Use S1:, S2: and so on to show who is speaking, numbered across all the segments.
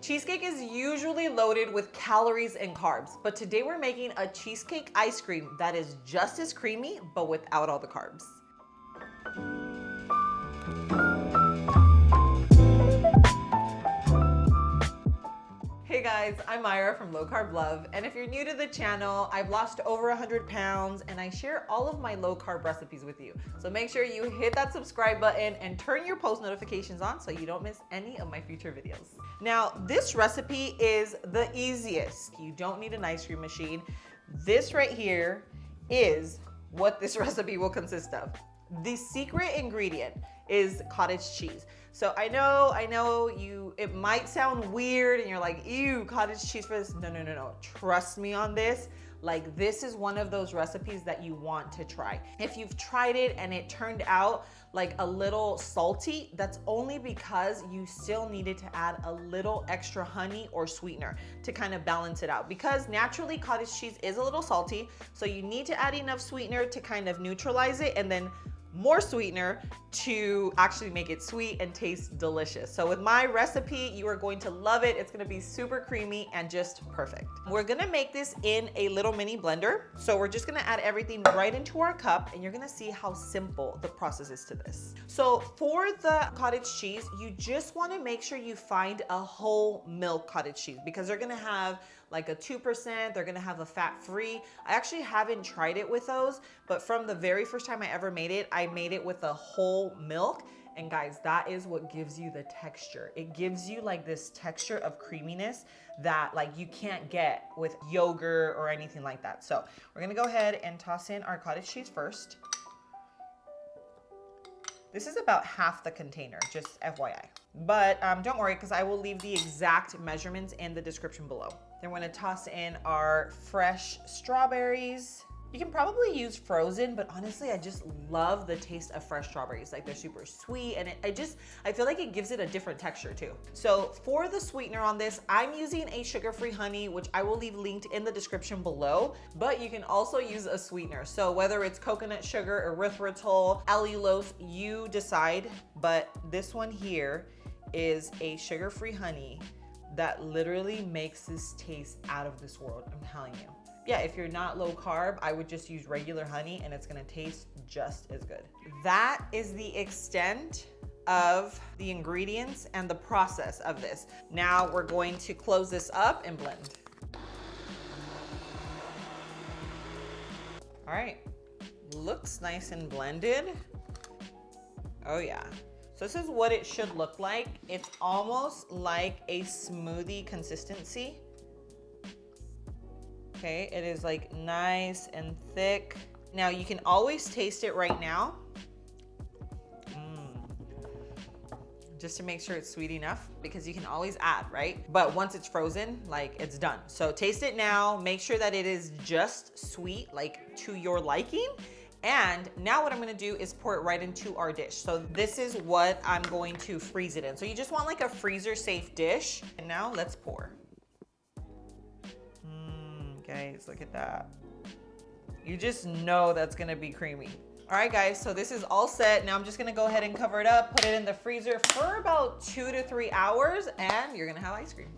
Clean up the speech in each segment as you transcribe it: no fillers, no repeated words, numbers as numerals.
S1: Cheesecake is usually loaded with calories and carbs, but today we're making a cheesecake ice cream that is just as creamy, but without all the carbs. Hey guys, I'm Myra from Low Carb Love, and if you're new to the channel, I've lost over 100 pounds and I share all of my low carb recipes with you. So make sure you hit that subscribe button and turn your post notifications on so you don't miss any of my future videos. Now, this recipe is the easiest. You don't need an ice cream machine. This right here is what this recipe will consist of. The secret ingredient is cottage cheese. So I know it might sound weird and you're like, ew, cottage cheese for this. No. Trust me on this. Like, this is one of those recipes that you want to try. If you've tried it and it turned out like a little salty, that's only because you still needed to add a little extra honey or sweetener to kind of balance it out. Because naturally cottage cheese is a little salty, so you need to add enough sweetener to kind of neutralize it, and then more sweetener to actually make it sweet and taste delicious. So with my recipe, you are going to love it. It's gonna be super creamy and just perfect. We're gonna make this in a little mini blender. So we're just gonna add everything right into our cup, and you're gonna see how simple the process is to this. So for the cottage cheese, you just wanna make sure you find a whole milk cottage cheese, because they're gonna have like a 2%, they're gonna have a fat-free. I actually haven't tried it with those, but from the very first time I ever made it, I made it with a whole milk. And guys, that is what gives you the texture. It gives you like this texture of creaminess that like you can't get with yogurt or anything like that. So we're gonna go ahead and toss in our cottage cheese first. This is about half the container, just FYI. But don't worry, because I will leave the exact measurements in the description below. Then we're gonna toss in our fresh strawberries. You can probably use frozen, but honestly, I just love the taste of fresh strawberries. Like, they're super sweet, and I feel like it gives it a different texture too. So for the sweetener on this, I'm using a sugar-free honey, which I will leave linked in the description below, but you can also use a sweetener. So whether it's coconut sugar, erythritol, allulose, you decide, but this one here is a sugar-free honey that literally makes this taste out of this world, I'm telling you. Yeah, if you're not low carb, I would just use regular honey and it's gonna taste just as good. That is the extent of the ingredients and the process of this. Now we're going to close this up and blend. All right, looks nice and blended. Oh yeah. So this is what it should look like. It's almost like a smoothie consistency. Okay, it is like nice and thick. Now you can always taste it right now. Just to make sure it's sweet enough, because you can always add, right? But once it's frozen, like, it's done. So taste it now, make sure that it is just sweet, like to your liking. And now what I'm gonna do is pour it right into our dish. So this is what I'm going to freeze it in. So you just want like a freezer safe dish. And now let's pour. Guys, look at that. You just know that's gonna be creamy. All right guys, so this is all set. Now I'm just gonna go ahead and cover it up, put it in the freezer for about 2 to 3 hours, and you're gonna have ice cream.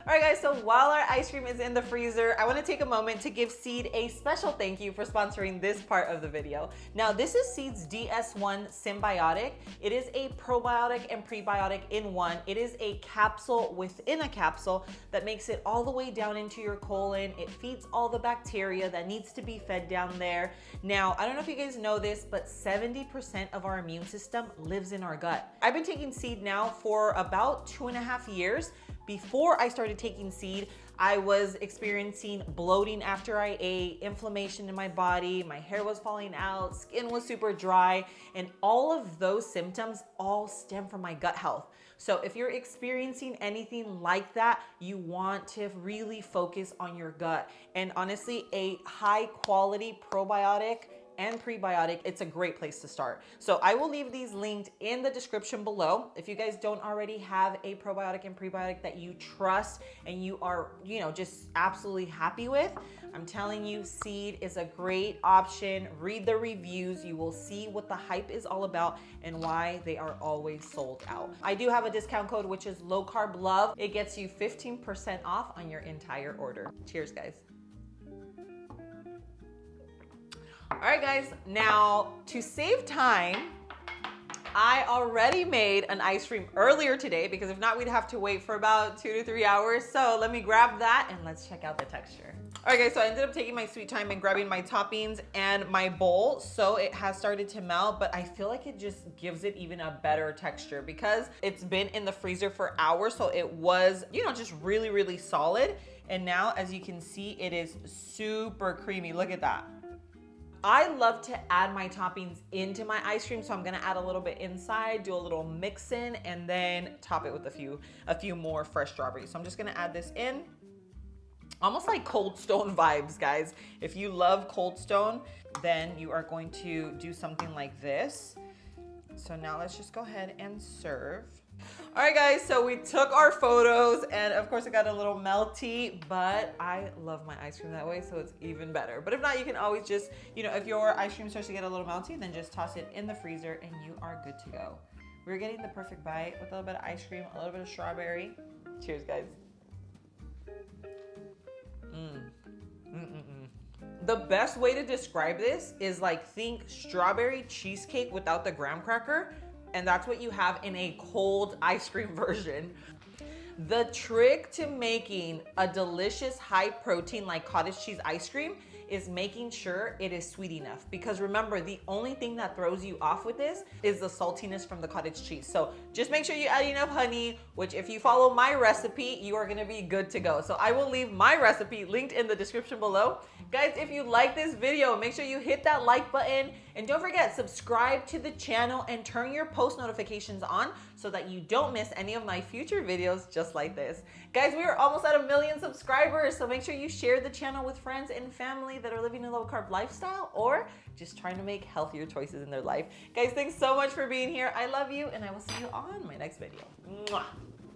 S1: All right guys, so while our ice cream is in the freezer, I wanna take a moment to give Seed a special thank you for sponsoring this part of the video. Now this is Seed's DS1 Symbiotic. It is a probiotic and prebiotic in one. It is a capsule within a capsule that makes it all the way down into your colon. It feeds all the bacteria that needs to be fed down there. Now, I don't know if you guys know this, but 70% of our immune system lives in our gut. I've been taking Seed now for about 2.5 years. Before I started taking Seed, I was experiencing bloating after I ate, inflammation in my body, my hair was falling out, skin was super dry, and all of those symptoms all stem from my gut health. So if you're experiencing anything like that, you want to really focus on your gut. And honestly, a high quality probiotic and prebiotic, it's a great place to start. So I will leave these linked in the description below. If you guys don't already have a probiotic and prebiotic that you trust and you are, just absolutely happy with, I'm telling you, Seed is a great option. Read the reviews. You will see what the hype is all about and why they are always sold out. I do have a discount code, which is Low Carb Love. It gets you 15% off on your entire order. Cheers, guys. All right, guys. Now, to save time, I already made an ice cream earlier today because if not, we'd have to wait for about 2 to 3 hours. So let me grab that and let's check out the texture. All right, guys, so I ended up taking my sweet time and grabbing my toppings and my bowl. So it has started to melt, but I feel like it just gives it even a better texture because it's been in the freezer for hours. So it was, just really, really solid. And now, as you can see, it is super creamy. Look at that. I love to add my toppings into my ice cream, so I'm gonna add a little bit inside, do a little mix in, and then top it with a few more fresh strawberries. So I'm just gonna add this in. Almost like Cold Stone vibes, guys. If you love Cold Stone, then you are going to do something like this. So now let's just go ahead and serve. All right, guys, so we took our photos and of course it got a little melty, but I love my ice cream that way, so it's even better. But if not, you can always just, if your ice cream starts to get a little melty, then just toss it in the freezer and you are good to go. We're getting the perfect bite with a little bit of ice cream, a little bit of strawberry. Cheers, guys. The best way to describe this is think strawberry cheesecake without the graham cracker, and that's what you have in a cold ice cream version. The trick to making a delicious high protein like cottage cheese ice cream is making sure it is sweet enough, because remember, the only thing that throws you off with this is the saltiness from the cottage cheese. So just make sure you add enough honey, which if you follow my recipe, you are gonna be good to go. So I will leave my recipe linked in the description below. Guys, if you like this video, make sure you hit that like button, and don't forget, subscribe to the channel and turn your post notifications on so that you don't miss any of my future videos just like this. Guys, we are almost at 1 million subscribers, so make sure you share the channel with friends and family that are living a low carb lifestyle or just trying to make healthier choices in their life. Guys, thanks so much for being here. I love you, and I will see you on my next video. Mwah.